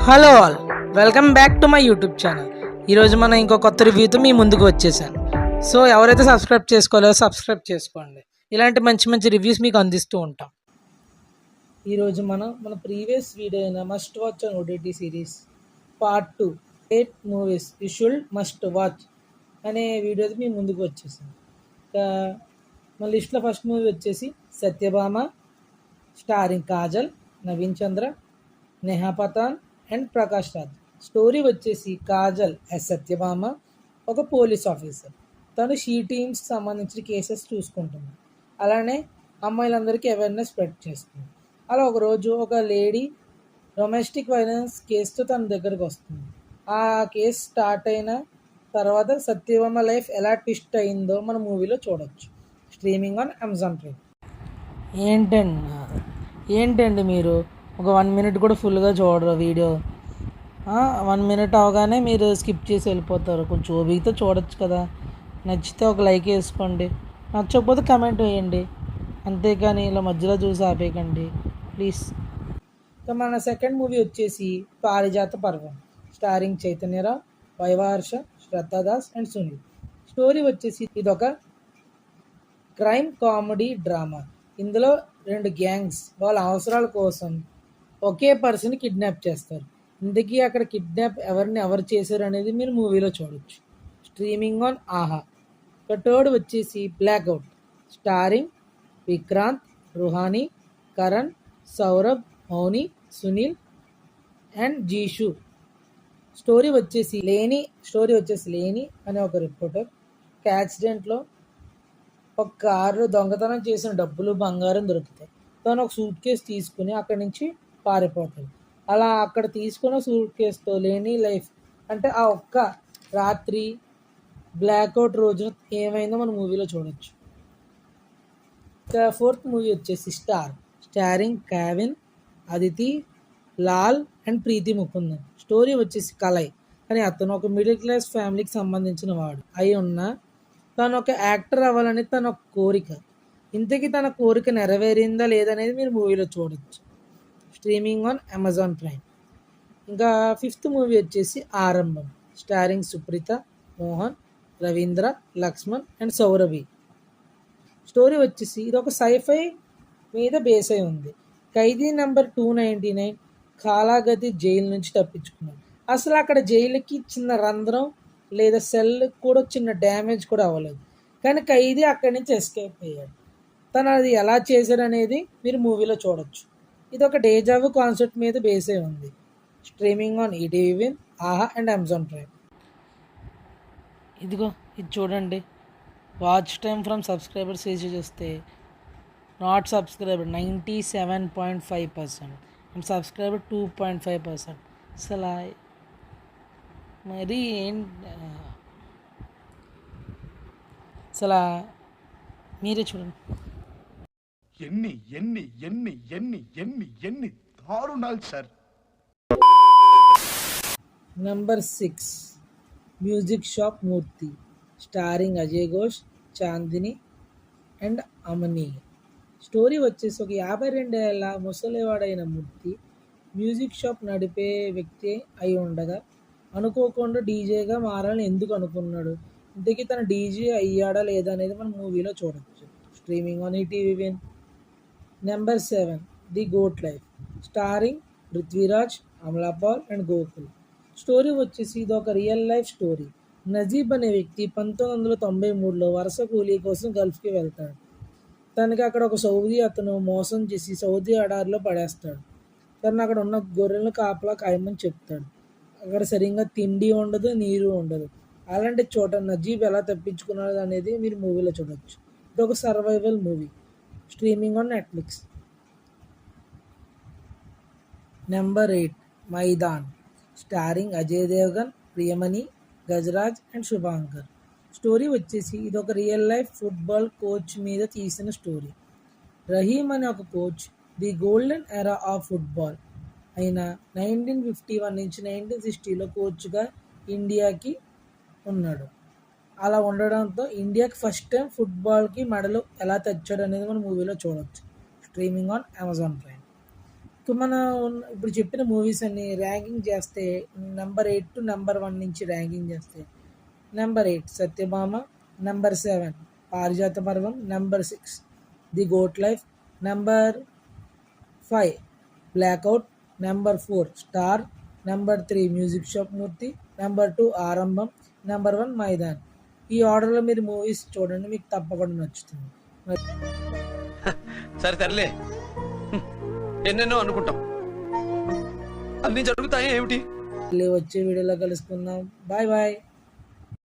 Hello all, welcome back to my YouTube channel. ఈరోజు మనం ఇంకో కొత్త రివ్యూతో మీ ముందుకు వచ్చేసాను. సో ఎవరైతే సబ్స్క్రైబ్ చేసుకోలేదో సబ్స్క్రైబ్ చేసుకోండి. ఇలాంటి మంచి మంచి రివ్యూస్ మీకు అందిస్తూ ఉంటాం. ఈరోజు మనం మన ప్రీవియస్ వీడియో అయిన must watch on OTT series part 2 8 movies you should must watch అనే వీడియోతో మీ ముందుకు వచ్చేసాను. ఇంకా మన లిస్ట్లో ఫస్ట్ మూవీ వచ్చేసి Satyabhama, starring Kajal, Naveen Chandra, Neha Pathan and Prakash Raj. Story వచ్చేసి కాజల్ ఎస్ సత్యభామ ఒక పోలీస్ ఆఫీసర్. తను షీ టీమ్స్ సంబంధించిన కేసెస్ చూసుకుంటుంది. అలానే అమ్మాయిలందరికీ అవేర్నెస్ స్ప్రెడ్ చేస్తుంది. అలా ఒకరోజు ఒక లేడీ డొమెస్టిక్ వైలెన్స్ కేసుతో తన దగ్గరకు వస్తుంది. ఆ కేసు స్టార్ట్ అయిన తర్వాత సత్యభామ లైఫ్ ఎలా ట్విస్ట్ అయిందో మన మూవీలో చూడొచ్చు. Streaming on Amazon prime. ఏంటండి మీరు ఒక 1 మినిట్ కూడా ఫుల్గా చూడరు వీడియో. 1 మినిట్ అవగానే మీరు స్కిప్ చేసి వెళ్ళిపోతారు. కొంచెం ఓపికతో చూడొచ్చు కదా. నచ్చితే ఒక లైక్ వేసుకోండి, నచ్చకపోతే కమెంట్ వేయండి. అంతేకాని ఇలా మధ్యలో చూసి ఆపేయకండి ప్లీజ్. ఇక మన సెకండ్ మూవీ వచ్చేసి Parijatha Parvam, starring Chaitanya Rao, Viva Harsha, Shraddha Das and Sunil. Story వచ్చేసి ఇదొక క్రైమ్ కామెడీ డ్రామా. ఇందులో 2 గ్యాంగ్స్ వాళ్ళ అవసరాల కోసం ఒకే పర్సన్ కిడ్నాప్ చేస్తారు. ఇందుకీ అక్కడ కిడ్నాప్ ఎవరు చేశారు అనేది మీరు మూవీలో చూడొచ్చు. స్ట్రీమింగ్ ఆన్ ఆహా. ఇక థర్డ్ వచ్చేసి blackout, starring Vikrant, Ruhani, Karan, Saurabh, Mouni, Sunil and Jishu. Story వచ్చేసి లేని అనే ఒక రిపోర్టర్ ఒక యాక్సిడెంట్లో ఒక కారులో దొంగతనం చేసిన డబ్బులు, బంగారం దొరుకుతాయి. తను ఒక సూట్ కేసు తీసుకుని అక్కడి నుంచి పారిపోతాడు. అలా అక్కడ తీసుకున్న సూట్ కేసుతో లేని లైఫ్ అంటే ఆ ఒక్క రాత్రి బ్లాక్అవుట్ రోజున ఏమైందో మన మూవీలో చూడొచ్చు. ఇక ఫోర్త్ మూవీ వచ్చేసి starring Kavin, Aditi, Lal and Preethi Mukundan. Story వచ్చేసి కలై అని అతను ఒక మిడిల్ క్లాస్ ఫ్యామిలీకి సంబంధించిన వాడు అయి ఉన్న తను ఒక యాక్టర్ అవ్వాలని తన ఒక కోరిక. ఇంతకీ తన కోరిక నెరవేరిందా లేదనేది మీరు మూవీలో చూడొచ్చు. Streaming on Amazon Prime. ఇంకా ఫిఫ్త్ మూవీ వచ్చేసి Arambham, starring Supritha, Mohan, Ravindra, Lakshman and Saurabhi. Story వచ్చేసి ఇది ఒక సైఫై మీద బేస్ అయి ఉంది. ఖైదీ నెంబర్ 299 కాలాగతి జైలు నుంచి తప్పించుకున్నాడు. అసలు అక్కడ జైలుకి చిన్న రంధ్రం లేదా సెల్ కూడా చిన్న డ్యామేజ్ కూడా అవ్వలేదు. కానీ ఖైదీ అక్కడి నుంచి ఎస్కేప్ అయ్యాడు. తను అది ఎలా చేశాడు అనేది మీరు మూవీలో చూడొచ్చు. ఇది ఒక డేజావు కాన్సెప్ట్ మీద బేస్ అయి ఉంది. స్ట్రీమింగ్ ఆన్ ఈటీవీ విన్, ఆహా అండ్ అమెజాన్ ప్రైమ్. ఇది చూడండి. వాచ్ టైం ఫ్రమ్ సబ్స్క్రైబర్స్ వేసి చూస్తే నాట్ సబ్స్క్రైబర్ 97.5% అండ్ సబ్స్క్రైబర్ 2.5%. అసలు మరి అసలు మీరే చూడండి. ఎన్ని ఎన్ని ఎన్ని ఎన్ని ఎన్ని ఎన్ని దారుణాలు sir. Number 6 music shop Murthy, starring Ajay Ghosh, Chandini and Amani. Story వచ్చేసి ఒక 52 ఏళ్ళ ముసలివాడైన మూర్తి మ్యూజిక్ షాప్ నడిపే వ్యక్తి అయి ఉండగా అనుకోకుండా డీజేగా మారాలని ఎందుకు అనుకున్నాడు, ఇంతకీ తన డీజే అయ్యాడా లేదా అనేది మనం మూవీలో చూడవచ్చు. Streaming on ETV win. Number 7 the goat life, starring Prithviraj, Amala Paul and Gokul. Story వచ్చేసి ఇది ఒక రియల్ లైఫ్ స్టోరీ. నజీబ్ అనే వ్యక్తి 1993లో వరుస కూలీ కోసం గల్ఫ్కి వెళ్తాడు. తనకి అక్కడ ఒక సౌదీ అతను మోసం చేసి సౌదీ ఎడారిలో పడేస్తాడు. తను అక్కడ ఉన్న గొర్రెలను కాపలా కాయమని చెప్తాడు. అక్కడ సరిగ్గా తిండి ఉండదు, నీరు ఉండదు. అలాంటి చోట నజీబ్ ఎలా తప్పించుకున్నాడు అనేది మీరు మూవీలో చూడొచ్చు. ఇది ఒక survival movie. Streaming on Netflix. Number 8 Maidaan, starring Ajay Devgn, Priyamani, Gajraj and Shubhankar. Story వచ్చేసి ఇది ఒక రియల్ లైఫ్ ఫుట్బాల్ కోచ్ మీద తీసిన స్టోరీ. రహీమ్ అనే ఒక coach the golden era of football అయిన 1951 నుంచి 1960లో కోచ్గా ఇండియాకి ఉన్నాడు. అలా ఉండడంతో ఇండియాకి ఫస్ట్ టైం ఫుట్బాల్కి మెడలు ఎలా తెచ్చాడు అనేది మనం మూవీలో చూడవచ్చు. Streaming on Amazon prime. ఇక మనం ఇప్పుడు చెప్పిన మూవీస్ అన్ని ర్యాంకింగ్ చేస్తే నెంబర్ 8 టు నెంబర్ 1 నుంచి ర్యాంకింగ్ చేస్తే number 8 Satyabhama, number 7 Parijatha Parvam, number 6 the goat life, number 5 blackout, number 4 star, number 3 music shop Murthy, number 2 Aarambham, number 1 Maidan. ఈ ఆర్డర్లో మీరు మూవీస్ చూడండి, మీకు తప్పకుండా నచ్చుతుంది. సరే తరలే, ఎన్నెన్నో అనుకుంటాం, అన్ని జరుగుతాయి ఏమిటి? మళ్ళీ వచ్చే వీడియోలో కలుసుకుందాం. Bye bye.